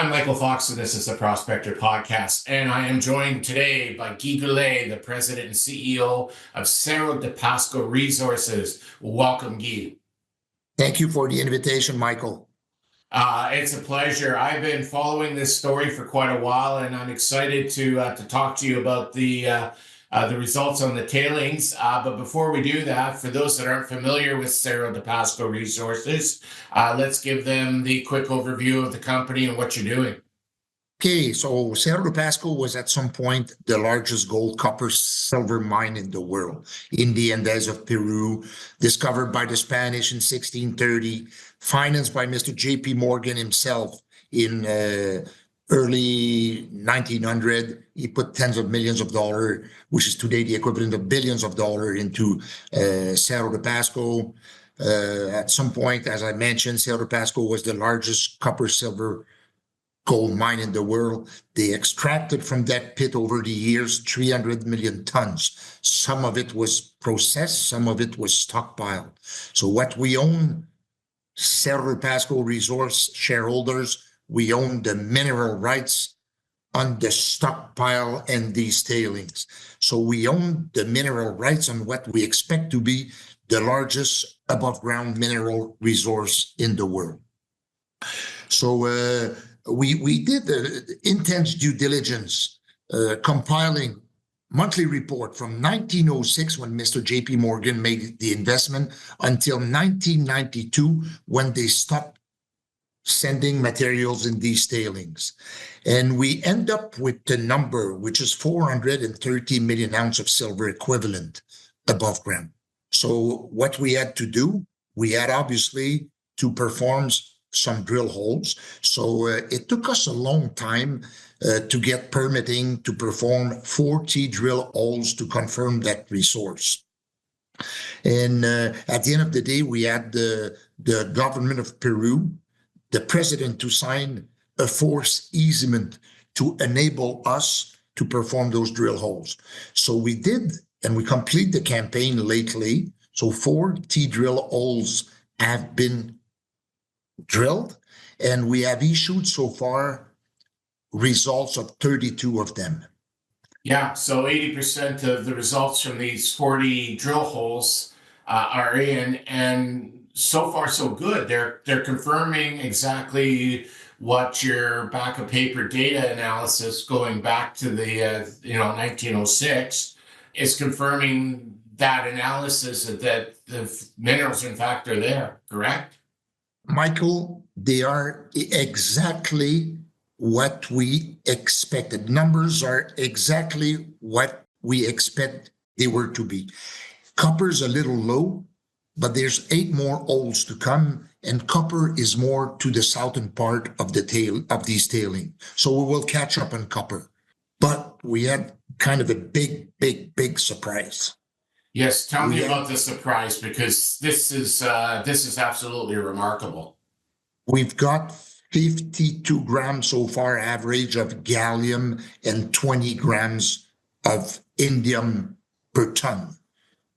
I'm Michael Fox, and this is the Prospector Podcast. And I am joined today by Goulet, the president and CEO of Cerro de Pasco Resources. Welcome, Guy. Thank you for the invitation, Michael. It's a pleasure. I've been following this story for quite a while, and I'm excited to talk to you about the results on the tailings. But before we do that, for those that aren't familiar with Cerro de Pasco Resources, let's give them the quick overview of the company and what you're doing. Okay, so Cerro de Pasco was at some point the largest gold, copper, silver mine in the world in the Andes of Peru, discovered by the Spanish in 1630, financed by Mr. J.P. Morgan himself in early 1900. He put tens of millions of dollars, which is today the equivalent of billions of dollars, into Cerro de Pasco. At some point, as I mentioned, Cerro de Pasco was the largest copper, silver, gold mine in the world. They extracted from that pit over the years 300 million tons. Some of it was processed, some of it was stockpiled. So what we own, Cerro de Pasco Resource shareholders, we own the mineral rights on the stockpile and these tailings. So we own the mineral rights on what we expect to be the largest above ground mineral resource in the world. So we did intense due diligence, compiling monthly report from 1906 when Mr. J.P. Morgan made the investment until 1992 when they stopped sending materials in these tailings. And we end up with the number, which is 430 million ounces of silver equivalent above ground. So what we had to do, we had obviously to perform some drill holes. So it took us a long time to get permitting to perform 40 drill holes to confirm that resource. And at the end of the day, we had the government of Peru, the president, to sign a forced easement to enable us to perform those drill holes. So we did, and we complete the campaign lately. So 40 drill holes have been drilled, and we have issued so far results of 32 of them. Yeah, so 80% of the results from these 40 drill holes are in, and so far so good. They're confirming exactly what your back of paper data analysis going back to the 1906 is confirming. That analysis that the minerals in fact are there, correct? Michael, they are exactly what we expected. Numbers are exactly what we expect they were to be. Copper's a little low, but there's 8 more holes to come, and copper is more to the southern part of the tail of these tailings. So we will catch up on copper. But we had kind of a big surprise. Yes, tell me about the surprise, because this is absolutely remarkable. We've got 52 grams so far average of gallium and 20 grams of indium per ton.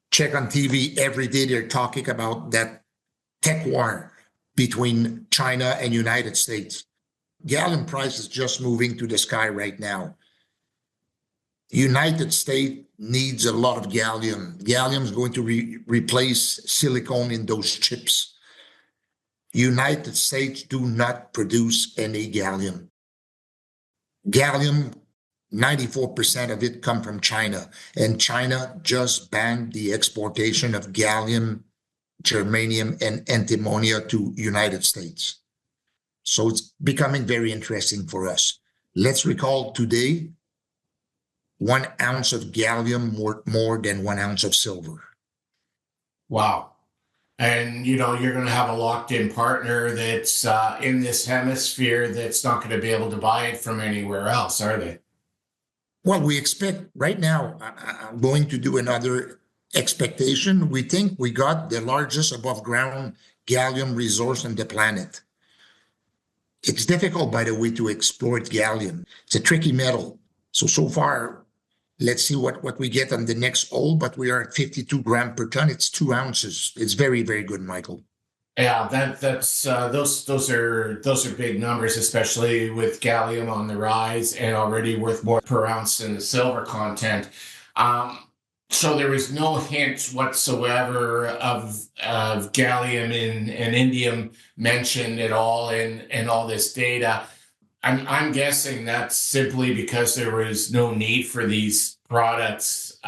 Check on TV every day, they're talking about that tech war between China and United States. Gallium price is just moving to the sky right now. United States needs a lot of gallium. Gallium is going to replace silicon in those chips. United States do not produce any gallium. Gallium, 94% of it come from China, and China just banned the exportation of gallium, germanium, and antimony to United States. So it's becoming very interesting for us. Let's recall today, 1 ounce of gallium worth more than 1 ounce of silver. Wow. And, you're going to have a locked-in partner that's in this hemisphere that's not going to be able to buy it from anywhere else, are they? Well, we expect right now, I'm going to do another expectation. We think we got the largest above-ground gallium resource on the planet. It's difficult, by the way, to exploit gallium. It's a tricky metal. So far, let's see what we get on the next hole, but we are at 52 grams per ton. It's 2 ounces. It's very, very good, Michael. Yeah, that's those are big numbers, especially with gallium on the rise and already worth more per ounce than the silver content. Um, so there was no hint whatsoever of gallium and indium mentioned at all in all this data. I'm guessing that's simply because there was no need for these products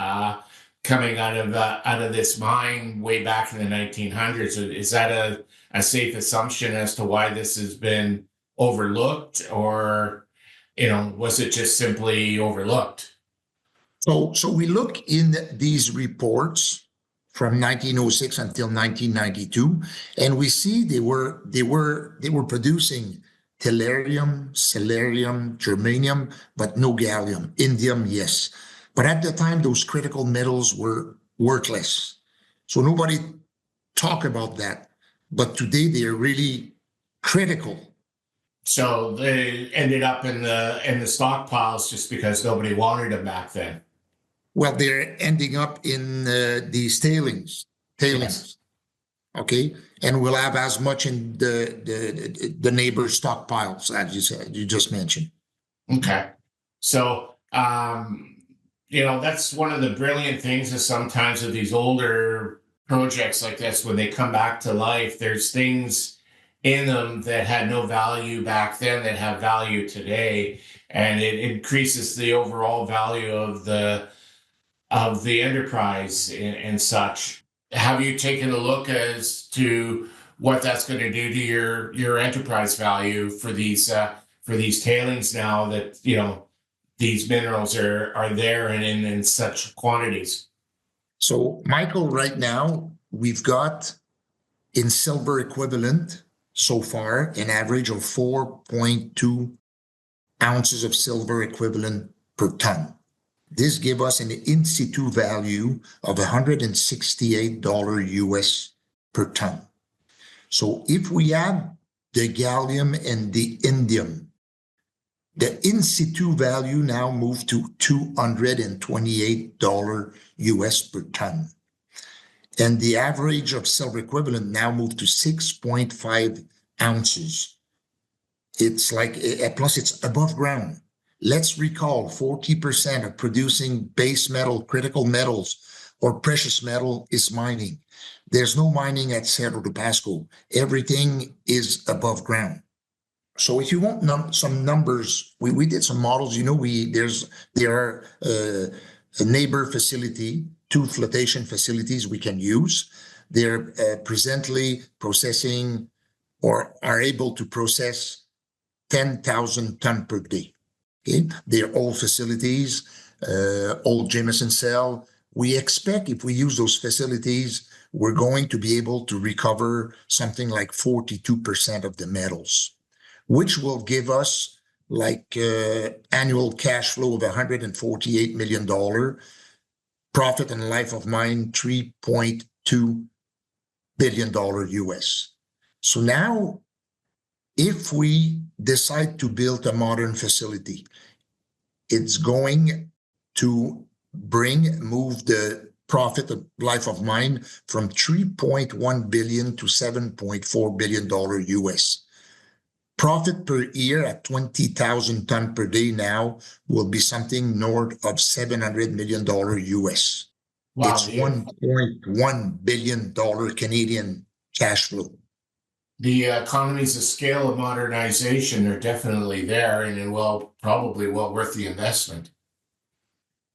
coming out of this mine way back in the 1900s. Is that a safe assumption as to why this has been overlooked, or was it just simply overlooked? So we look in these reports from 1906 until 1992, and we see they were producing tellurium, celerium, germanium, but no gallium. Indium, yes. But at the time, those critical metals were worthless. So nobody talk about that. But today they are really critical. So they ended up in the stockpiles just because nobody wanted them back then. Well, they're ending up in these Yes. tailings, okay? And we'll have as much in the neighbor stockpiles, as you said, you just mentioned. Okay. So, that's one of the brilliant things is sometimes with these older projects like this, when they come back to life, there's things in them that had no value back then that have value today. And it increases the overall value of the enterprise and such. Have you taken a look as to what that's going to do to your enterprise value for these tailings now that these minerals are there and in such quantities? So, Michael, right now, we've got in silver equivalent so far an average of 4.2 ounces of silver equivalent per ton. This gives us an in situ value of $168 US per ton. So if we add the gallium and the indium, the in situ value now moved to $228 US per ton. And the average of silver equivalent now moved to 6.5 ounces. It's like, plus it's above ground. Let's recall 40% of producing base metal, critical metals, or precious metal is mining. There's no mining at Cerro de Pasco. Everything is above ground. So if you want some numbers, we did some models. There are a neighbor facility, 2 flotation facilities we can use. They're presently processing or are able to process 10,000 ton per day. Okay, they're old facilities, old Jameson cell. We expect if we use those facilities, we're going to be able to recover something like 42% of the metals, which will give us like annual cash flow of $148 million, profit and life of mine $3.2 billion US. So now, if we decide to build a modern facility, it's going to move the profit of life of mine from 3.1 billion to 7.4 billion dollar US. Profit per year at 20,000 ton per day now will be something north of 700 million dollar US. Wow, It's 1.1 billion dollar Canadian cash flow. the economies of scale of modernization are definitely there, and it will probably well worth the investment.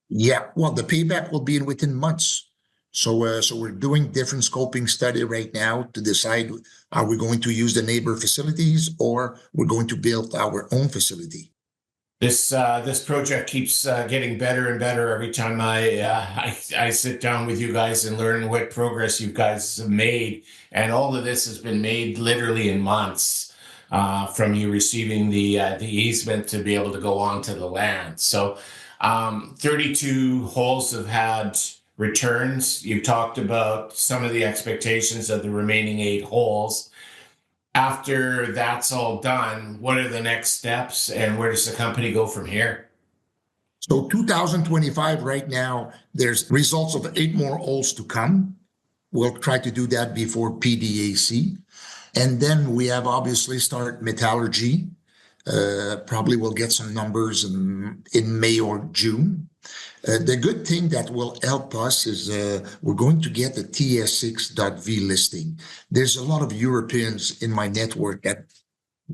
Yeah, well, the payback will be within months. So we're doing different scoping study right now to decide, are we going to use the neighbor facilities or we're going to build our own facility? This project keeps getting better and better every time I sit down with you guys and learn what progress you guys have made, and all of this has been made literally in months from you receiving the easement to be able to go onto the land. So 32 holes have had returns. You talked about some of the expectations of the remaining 8 holes. After that's all done, what are the next steps and where does the company go from here? So 2025 right now, there's results of 8 more holes to come. We'll try to do that before PDAC. And then we have obviously start metallurgy. Probably we'll get some numbers in May or June. The good thing that will help us is we're going to get a TS6.V listing. There's a lot of Europeans in my network that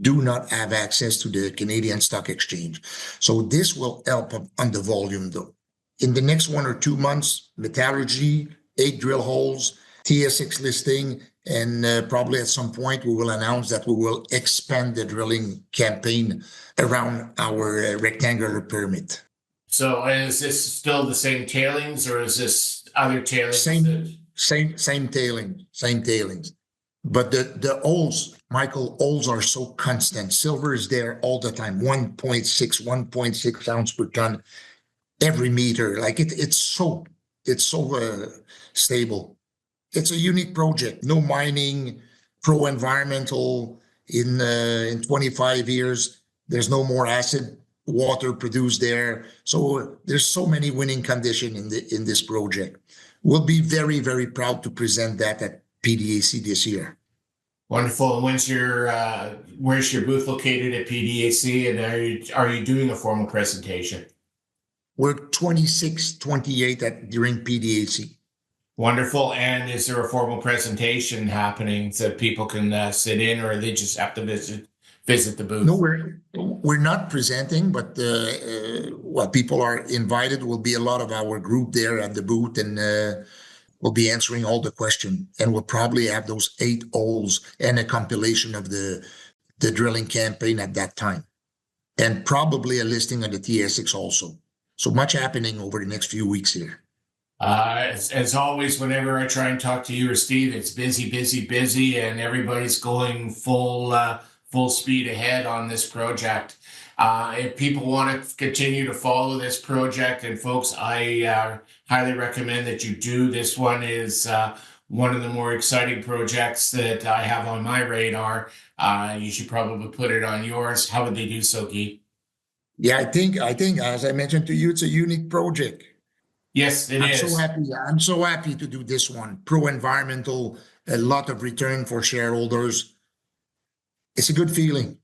do not have access to the Canadian Stock Exchange. So this will help on the volume though. In the next 1 or 2 months, metallurgy, 8 drill holes, TS6 listing, and probably at some point we will announce that we will expand the drilling campaign around our rectangular permit. So is this still the same tailings, or is this other tailings? Same tailings. But the holes, Michael, holes are so constant. Silver is there all the time, 1.6 ounce per ton every meter. Like it's so stable. It's a unique project. No mining, pro-environmental in 25 years. There's no more acid water produced there. So there's so many winning conditions in this project. We'll be very, very proud to present that at PDAC this year. Wonderful. Where's your booth located at PDAC, and are you doing a formal presentation? We're 26, 28 during PDAC. Wonderful. And is there a formal presentation happening so people can sit in, or they just have to visit the booth? No, we're not presenting, but what people are invited. Will be a lot of our group there at the booth, and we'll be answering all the questions. And we'll probably have those 8 holes and a compilation of the drilling campaign at that time, and probably a listing of the TS6 also. So much happening over the next few weeks here. As always, whenever I try and talk to you or Steve, it's busy, and everybody's going full speed ahead on this project. If people want to continue to follow this project, and folks, I highly recommend that you do. This one is one of the more exciting projects that I have on my radar. You should probably put it on yours. How would they do so, Guy? Yeah, I think as I mentioned to you, it's a unique project. Yes, it is. I'm so happy to do this one. Pro-environmental, a lot of return for shareholders. It's a good feeling.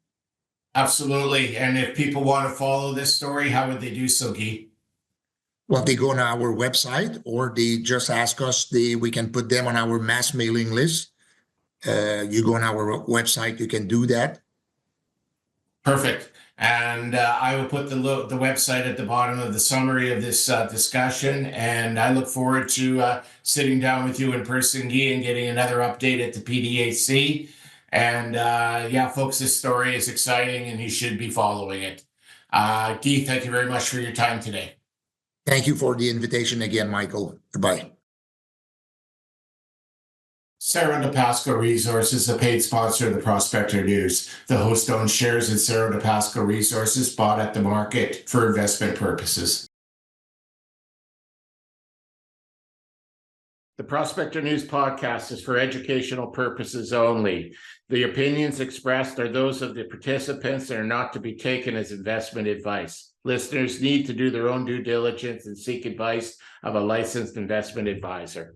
Absolutely. And if people want to follow this story, how would they do so, Guy? Well, they go on our website, or they just ask us. We can put them on our mass mailing list. You go on our website, you can do that. Perfect. And I will put the website at the bottom of the summary of this discussion. And I look forward to sitting down with you in person, Guy, and getting another update at the PDAC. And yeah, folks, this story is exciting, and you should be following it. Guy, thank you very much for your time today. Thank you for the invitation again, Michael. Goodbye. Cerro de Pasco Resources is a paid sponsor of the Prospector News. The host owns shares in Cerro de Pasco Resources bought at the market for investment purposes. The Prospector News podcast is for educational purposes only. The opinions expressed are those of the participants and are not to be taken as investment advice. Listeners need to do their own due diligence and seek advice of a licensed investment advisor.